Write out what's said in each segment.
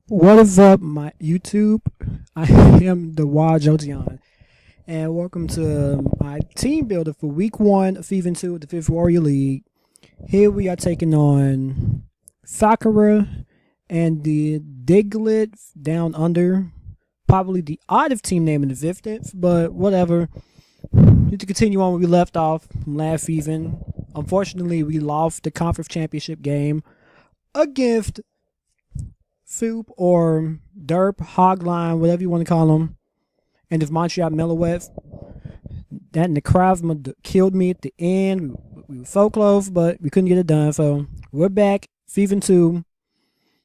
What is up, my YouTube? I am the Wild Jotian, and welcome to my team builder for Week 1 of Season 2 of the Fifth Warrior League. Here we are taking on Sakura and the Diglett Down Under. Probably the oddest team name in existence, but whatever. Just to continue on where we left off from last season. Unfortunately, we lost the conference championship game against Soup or Derp, Hogline, whatever you want to call them, and this Montreal Meloettes. That and the Kravma killed me at the end. We were so close, but we couldn't get it done. So we're back, Season 2.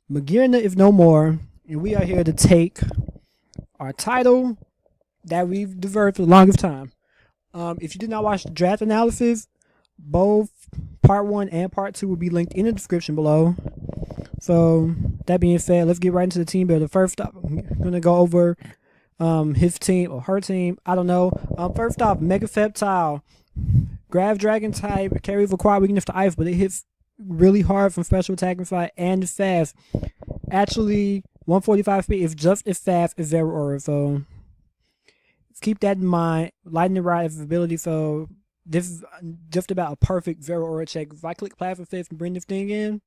Magirna is no more, and we are here to take our title that we've deserved for the longest time. If you did not watch the draft analysis, both Part 1 and Part 2 will be linked in the description below. So, that being said, let's get right into the team builder. First up, I'm going to go over his team or her team. I don't know. First off, Mega Reptile. Grav Dragon type, carries required weakness to ice, but it hits really hard from special attack and fight and fast. Actually, 145 speed is just as fast as Zero Aura, so keep that in mind. Lightning Rod is ability, so this is just about a perfect Zero Aura check. If I click Plasma Fist and bring this thing in,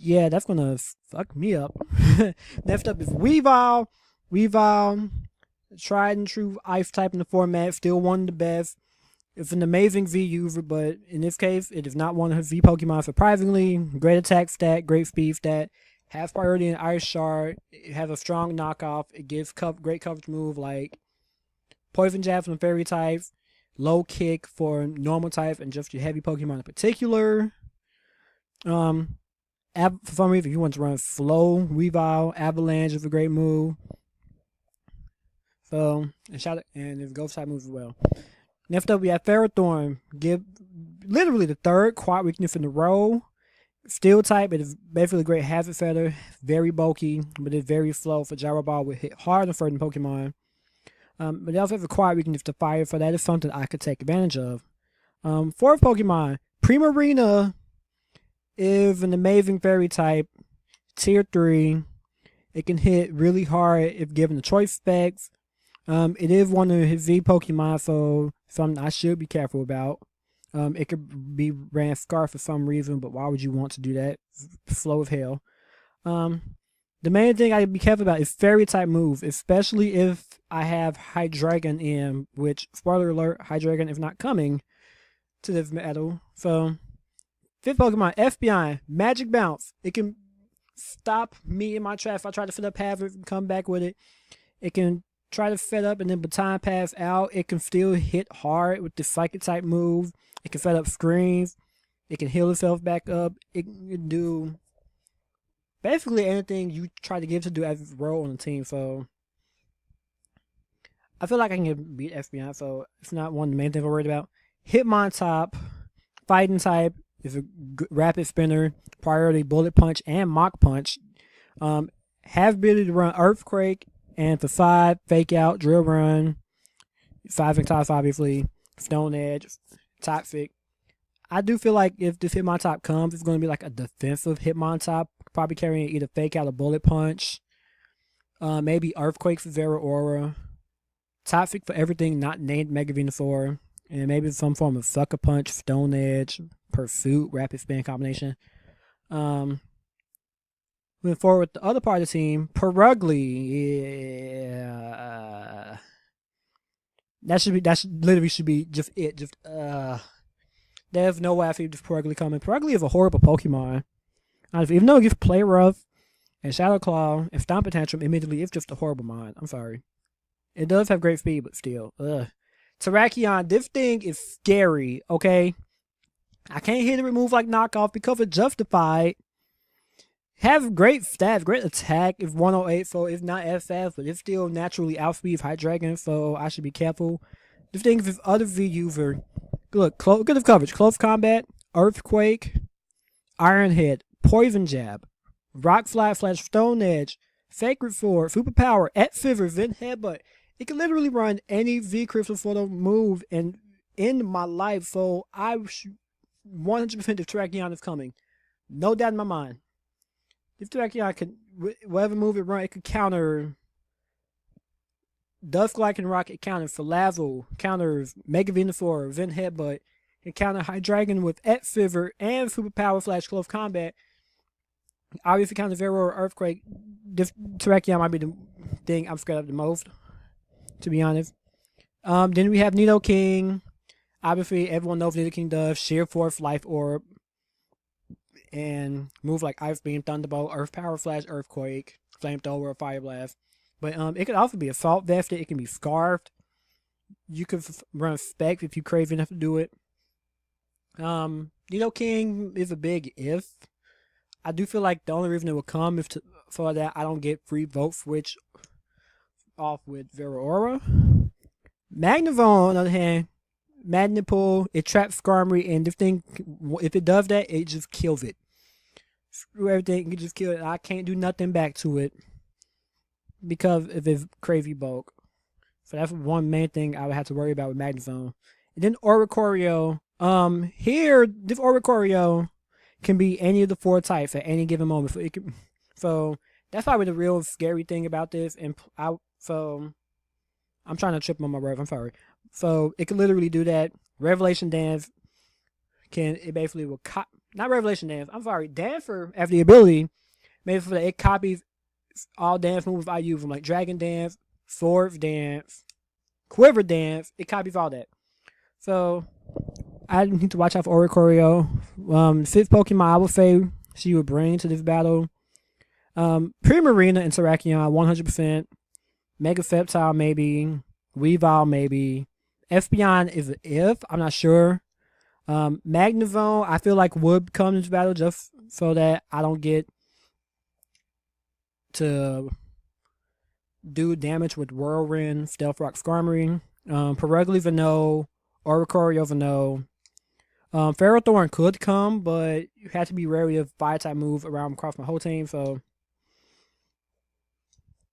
yeah, that's gonna fuck me up. Next up is Weavile. Weavile, tried and true ice type in the format, still one of the best. It's an amazing V user, but in this case, it is not one of her V Pokemon. Surprisingly, great attack stat, great speed stat, has priority in Ice Shard, it has a strong knockoff, it gives great coverage move like Poison Jab from Fairy type, low kick for normal type, and just your heavy Pokemon in particular. For some reason, if you want to run Flow, Weavile, Avalanche is a great move. So, and there's Ghost type moves as well. Next up, we have Ferrothorn. Give literally the third quad weakness in a row. Steel type, it is basically a great Hazard Feather. Very bulky, but it's very slow. For Gyro Ball, would hit hard on certain Pokemon. But they also have a quad weakness to fire, so that is something I could take advantage of. Fourth Pokemon, Primarina is an amazing fairy type, tier 3. It can hit really hard if given the choice specs. It is one of his V Pokemon, so something I should be careful about. It could be ran Scarf for some reason, but why would you want to do that? Slow as hell. The main thing I be careful about is fairy type moves, especially if I have Hydreigon in, which, spoiler alert, Hydreigon is not coming to this battle. So, fifth Pokemon, FBI, Magic Bounce. It can stop me in my tracks if I try to fit up Hazard and come back with it. It can try to fit up and then Baton Pass out. It can still hit hard with the Psychic type move. It can set up screens. It can heal itself back up. It can do basically anything you try to give to do as a role on the team. So I feel like I can beat FBI, so it's not one of the main things I'm worried about. Hitmontop, fighting type, is a rapid spinner, priority bullet punch and mock punch. Have ability to run Earthquake, and for 5, fake out, drill run, 5 and top obviously, Stone Edge, Toxic. I do feel like if this Hitmontop comes, it's going to be like a defensive Hitmontop, probably carrying either fake out or bullet punch. Maybe Earthquake for Zero Aura. Toxic for everything not named Mega Venusaur. And maybe some form of Sucker Punch, Stone Edge, Pursuit, Rapid Spin combination. Moving forward with the other part of the team, Perugly. Yeah. That literally should be just it. There's no way I see this Perugly coming. Perugly is a horrible Pokemon. Honestly, even though it gives Play Rough and Shadow Claw and Stomp Tantrum, admittedly, it's just a horrible mind. I'm sorry. It does have great speed, but still. Terrakion, this thing is scary, okay? I can't hit it with moves like Knockoff because it's justified. Have great stats, great attack. It's 108, so it's not as fast, but it's still naturally outspeeds Hydreigon, so I should be careful. This thing is this other V user. Look, good of coverage. Close combat, Earthquake, Iron Head, Poison Jab, Rock Fly / Stone Edge, Sacred Sword, Superpower, at Fever, Vent Headbutt. It can literally run any V Crystal Photo move and end my life, so I 100% if Terrakion is coming. No doubt in my mind. If Terrakion could, whatever move it run, it could counter Dusklight and Rocket, counter Falavel, counter Mega Venusaur, Vent Headbutt, and counter Hydreigon with Fever and Superpower Flash Close Combat. Obviously, counter Vero or Earthquake. Terrakion might be the thing I'm scared of the most, to be honest. Then we have Nidoking. Obviously, everyone knows Nidoking does Sheer Force, Life Orb, and move like Ice Beam, Thunderbolt, Earth Power Flash, Earthquake, Flamethrower, or Fire Blast. But it could also be Assault Vested. It can be Scarfed. You could run Spec if you crave enough to do it. Nidoking is a big if. I do feel like the only reason it will come is for that I don't get free Volt Switch off with Veraora. Magnavon, on the other hand, Magnepool, it traps Skarmory, and if it does that, it just kills it. Screw everything, it just kill it. I can't do nothing back to it because of its crazy bulk. So that's one main thing I would have to worry about with Magnavon. And then Oricorio. Here, this Oricorio can be any of the 4 types at any given moment. So that's probably the real scary thing about this. And I'm trying to trip on my words. I'm sorry. So it can literally do that. Revelation Dance it basically will not Revelation Dance. I'm sorry. Dancer has the ability, maybe for that it copies all dance moves I use from like Dragon Dance, Sword Dance, Quiver Dance. It copies all that. So I need to watch out for Oricorio. 5th Pokemon I would say she would bring to this battle. Primarina and Terrakion 100%. Mega Sceptile maybe. Weavile maybe. Espeon is an if. I'm not sure. Magnavon I feel like would come into battle just so that I don't get to do damage with Whirlwind, Stealth Rock, Skarmory. Perugly Vano, Oricorio Vano. Ferrothorn could come, but you have to be wary of Fire-type move around across my whole team, so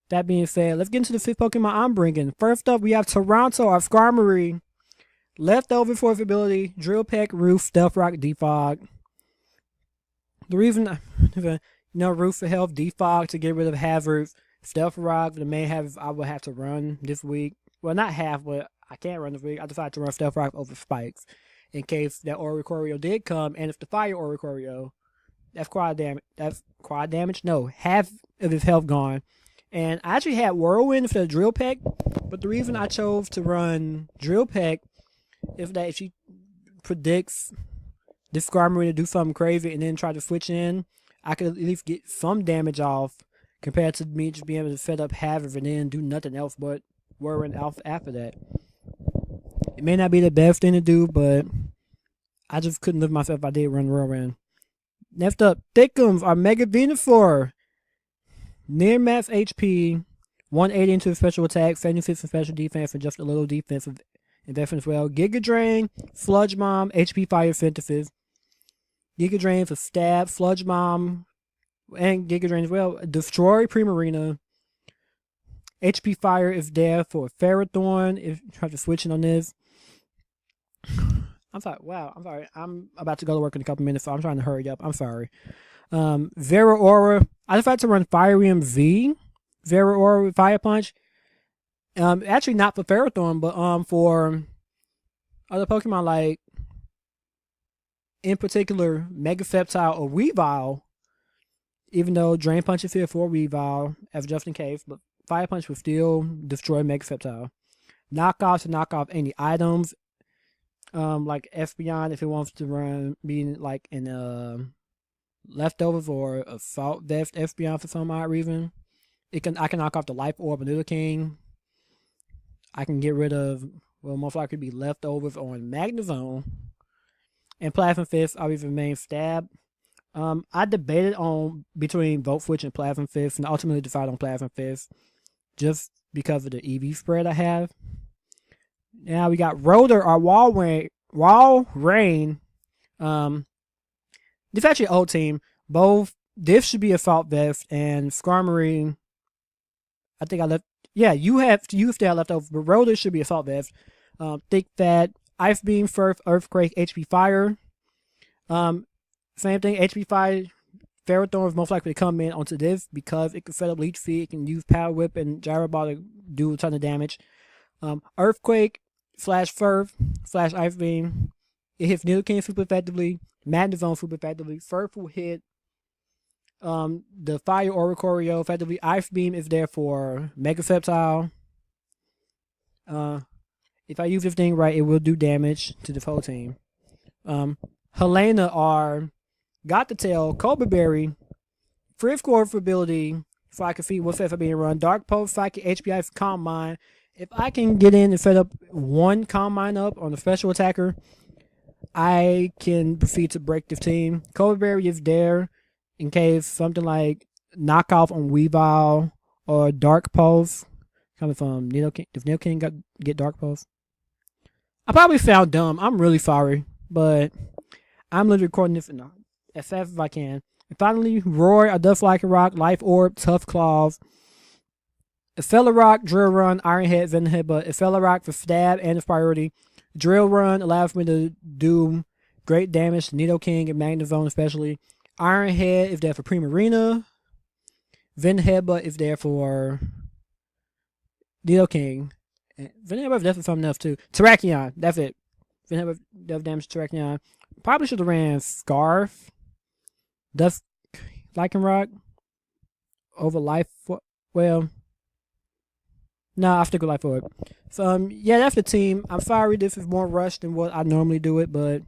that being said, let's get into the 5th Pokemon I'm bringing. First up, we have Toronto, our Skarmory. Leftover for its ability, Drill Peck, Roof, Stealth Rock, Defog. The reason, Roof for health, Defog to get rid of Hazard, Stealth Rock, the main Hazard I would have to run this week. Well, not half, but I can't run this week. I decided to run Stealth Rock over Spikes in case that Oricorio did come, and if the Fire Oricorio, that's quad damage. No, half of his health gone. And I actually had Whirlwind for the Drill Peck, but the reason I chose to run Drill Peck is that if she predicts this Skarmory to do something crazy and then try to switch in, I could at least get some damage off compared to me just being able to set up Hazard and then do nothing else but Whirlwind after that. It may not be the best thing to do, but I just couldn't live myself if I did run Whirlwind. Next up, Thickums, our Mega Venusaur. Near max HP, 180 into special attack, 76 in special defense, and just a little defensive investment as well. Giga Drain, Sludge Bomb, HP Fire Synthesis. Giga Drain for Stab, Sludge Bomb, and Giga Drain as well. Destroy Primarina. HP Fire is there for Ferrothorn if you try to switch in on this. I'm sorry. Wow, I'm sorry. I'm about to go to work in a couple minutes, so I'm trying to hurry up. I'm sorry. Veraora. I decided to run Firium V. Veraora with Fire Punch. Actually not for Ferrothorn, but for other Pokemon like, in particular, Mega Sceptile or Weavile. Even though Drain Punch is here for Weavile, as just in case, but Fire Punch will still destroy Mega Sceptile. Knockoffs to knock off any items. Like Espeon if it wants to run, being like in leftovers or assault vest Espeon for some odd reason. I can knock off the Life Orb of Nidoking. I can get rid of, well, most likely be leftovers on Magnavon. And Plasma Fist, I'll even main Stab. I debated on between Volt Switch and Plasma Fist, and ultimately decided on Plasma Fist just because of the EV spread I have. Now we got Rotor, our Wall Rain. This is actually an old team. Both, this should be Assault Vest, and Skarmory, I think I left, yeah, you still left over, but Rotor should be Assault Vest. Thick Fat, Ice Beam, Surf, Earthquake, HP Fire. Same thing, HP Fire, Ferrothorn is most likely to come in onto this because it can set up Leech Seed, it can use Power Whip and Gyro Ball to do a ton of damage. Earthquake, Flash Surf, Flash Ice Beam. It hits Nidoking super effectively, Magnet Zone super effectively. Surf will hit the Fire Oricorio effectively. Ice Beam is there for Mega Sceptile. If I use this thing right, it will do damage to the whole team. Helena are Got the Tail, Cobra Berry, Thrift Core for ability, so I can feed what's for being run. Dark Pulse, Psychic, HPI for Calm Mind. If I can get in and set up one Calm Mind up on the special attacker, I can proceed to break the team. Cobra Berry is there in case something like knockoff on Weavile or Dark Pulse coming from Nidoking. If Nidoking get Dark Pulse, I probably sound dumb. I'm really sorry, but I'm literally recording this as fast as I can. And finally, Roar, a Duff Like a Rock, Life Orb, Tough Claws, Effella Rock, Drill Run, Iron Head, Venom Headbutt. Effella Rock for stab and its priority. Drill Run allows me to do great damage to Nidoking and Magnet Zone especially. Iron Head is there for Primarina. Venom Headbutt is there for Nidoking. Venom Headbutt is definitely something else too. Terrakion, that's it. Venom Headbutt does damage to Terrakion. Probably should have ran Scarf, Duff Lycanroc over Life. Well, no, I'll stick with Life Orb. So, yeah, that's the team. I'm sorry this is more rushed than what I normally do it, but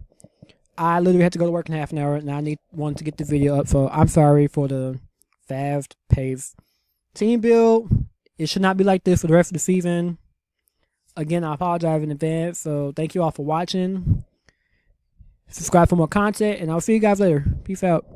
I literally had to go to work in half an hour, and I wanted to get the video up, so I'm sorry for the fast pace. Team build, it should not be like this for the rest of the season. Again, I apologize in advance, so thank you all for watching. Subscribe for more content, and I'll see you guys later. Peace out.